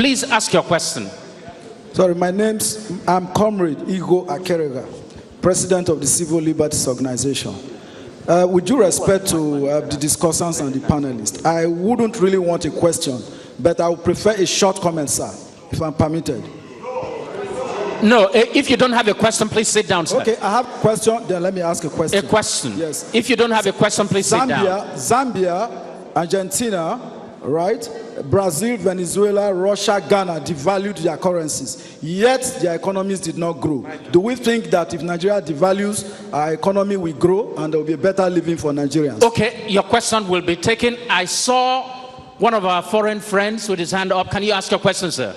Please ask your question. Sorry, I'm Comrade Igo Akerega, President of the Civil Liberties Organization. With due respect to the discussants and the panelists, I wouldn't really want a question, but I would prefer a short comment, sir, if I'm permitted. No, if you don't have a question, please sit down, sir. Okay, I have a question, then let me ask a question. A question? Yes. If you don't have a question, please sit down. Zambia, Argentina, right? Brazil, Venezuela, Russia, Ghana devalued their currencies, yet their economies did not grow. Do we think that if Nigeria devalues, our economy will grow and there will be a better living for Nigerians? Okay, your question will be taken. I saw one of our foreign friends with his hand up. Can you ask your question, sir?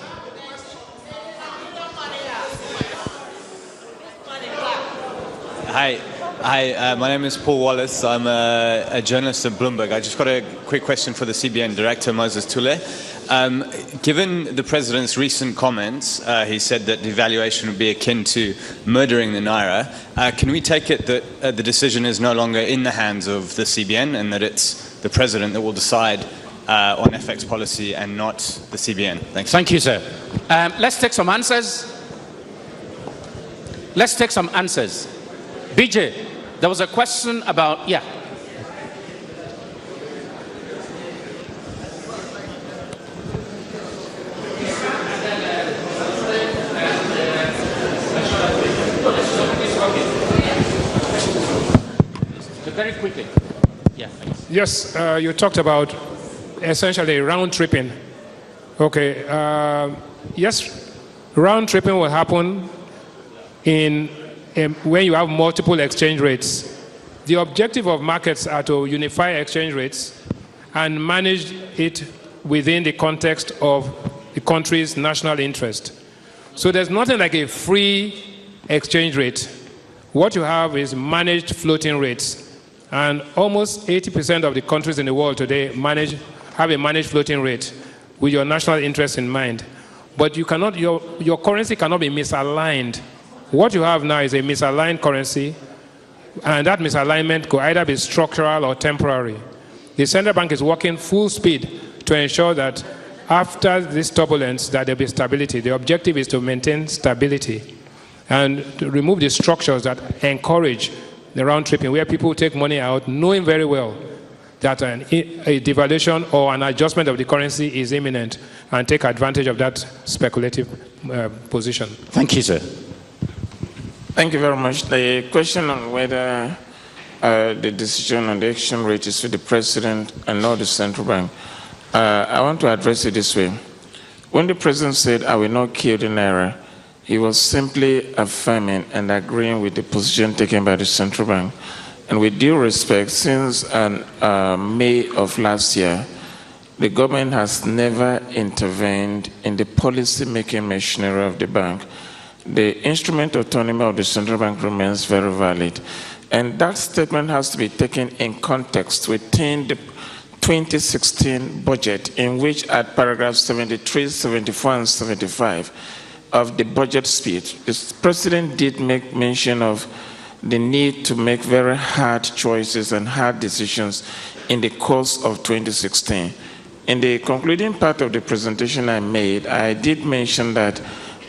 Hi, my name is Paul Wallace. I'm a journalist at Bloomberg. I just got a quick question for the CBN Director, Moses Tule. Given the President's recent comments, he said that devaluation would be akin to murdering the Naira. Can we take it that the decision is no longer in the hands of the CBN and that it's the President that will decide on FX policy and not the CBN? Thanks. Thank you, sir. Let's take some answers. BJ, there was a question about, yeah. Very quickly. Yeah. Thanks. Yes, you talked about essentially round tripping. Okay. Yes, round tripping will happen when you have multiple exchange rates. The objective of markets are to unify exchange rates and manage it within the context of the country's national interest. So there's nothing like a free exchange rate. What you have is managed floating rates. And almost 80% of the countries in the world today have a managed floating rate with your national interest in mind. But you cannot, your currency cannot be misaligned. What you have now is a misaligned currency, and that misalignment could either be structural or temporary. The central bank is working full speed to ensure that after this turbulence, that there be stability. The objective is to maintain stability and to remove the structures that encourage the round tripping, where people take money out knowing very well that a devaluation or an adjustment of the currency is imminent and take advantage of that speculative position. Thank you, sir. Thank you very much. The question on whether the decision on the exchange rate is for the President and not the central bank, I want to address it this way. When the President said, "I will not kill the Naira," he was simply affirming and agreeing with the position taken by the central bank. And with due respect, since May of last year, the government has never intervened in the policy-making machinery of the bank. The instrument autonomy of the central bank remains very valid. And that statement has to be taken in context within the 2016 budget, in which at paragraphs 73, 74, and 75 of the budget speech, the President did make mention of the need to make very hard choices and hard decisions in the course of 2016. In the concluding part of the presentation I made, I did mention that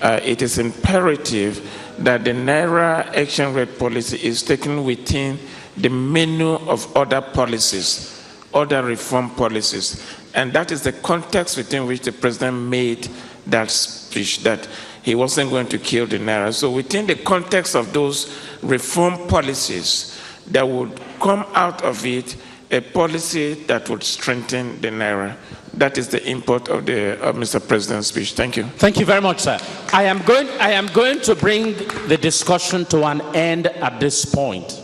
it is imperative that the Naira exchange rate policy is taken within the menu of other policies, other reform policies. And that is the context within which the President made that speech, that he wasn't going to kill the Naira. So within the context of those reform policies, there would come out of it a policy that would strengthen the Naira. That is the import of the Mr. President's speech. Thank you. Thank you very much, sir. I am going to bring the discussion to an end at this point.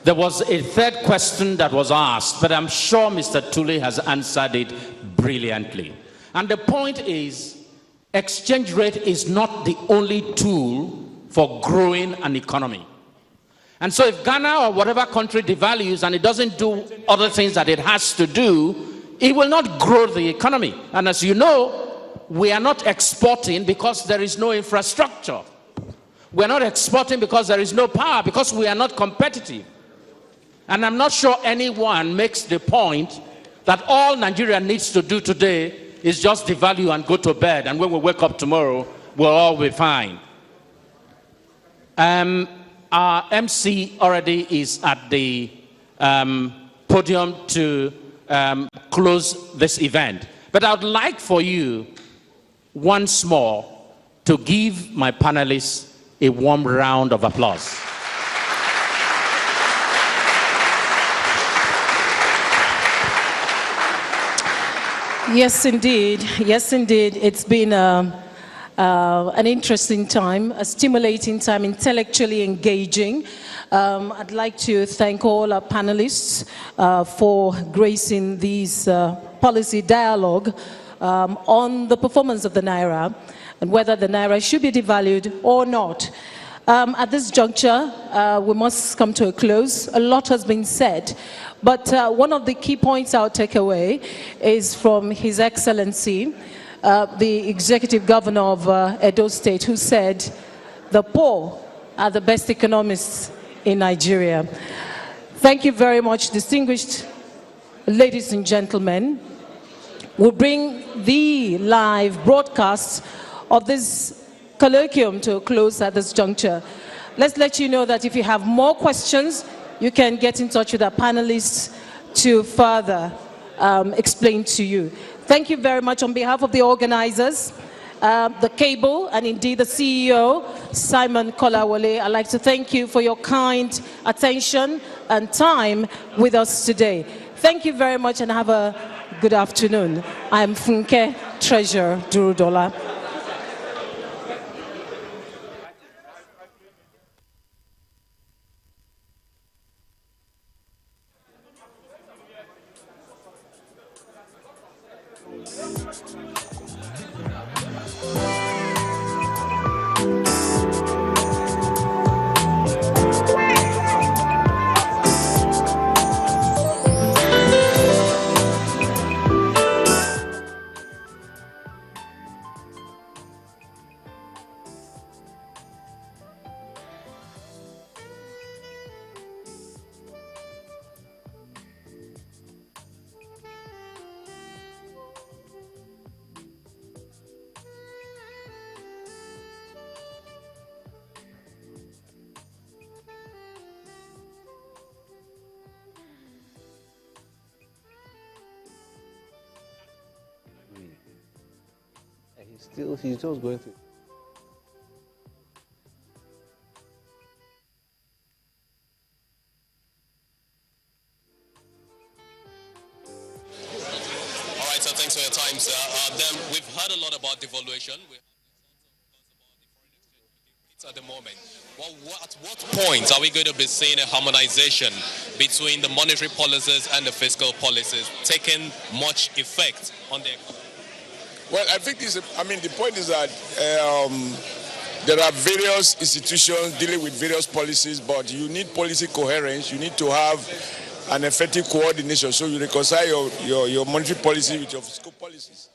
There was a third question that was asked, but I'm sure Mr. Tule has answered it brilliantly. And the point is, exchange rate is not the only tool for growing an economy. And so if Ghana or whatever country devalues and it doesn't do other things that it has to do, it will not grow the economy. And as you know, we are not exporting because there is no infrastructure. We are not exporting because there is no power, because we are not competitive. And I'm not sure anyone makes the point that all Nigeria needs to do today is just devalue and go to bed, and when we wake up tomorrow, we'll all be fine. Our MC already is at the podium to close this event. But I would like for you, once more, to give my panelists a warm round of applause. Yes, indeed. Yes, indeed. It's been an interesting time, a stimulating time, intellectually engaging. I'd like to thank all our panelists for gracing this policy dialogue on the performance of the Naira and whether the Naira should be devalued or not. At this juncture, we must come to a close. A lot has been said, but one of the key points I'll take away is from His Excellency, the Executive Governor of Edo State, who said, the poor are the best economists in Nigeria. Thank you very much, distinguished ladies and gentlemen. We'll bring the live broadcast of this colloquium to a close at this juncture. Let's let you know that if you have more questions, you can get in touch with our panelists to further explain to you. Thank you very much on behalf of the organizers, the cable, and indeed the CEO, Simon Kolawole. I'd like to thank you for your kind attention and time with us today. Thank you very much and have a good afternoon. I'm Funke Treasurer Durudola. He's just going to. All right, so thanks for your time, sir. Then we've heard a lot about devaluation. At the moment, well, at what point are we going to be seeing a harmonization between the monetary policies and the fiscal policies taking much effect on the economy? Well, I think the point is that there are various institutions dealing with various policies, but you need policy coherence. You need to have an effective coordination so you reconcile your monetary policy with your fiscal policies.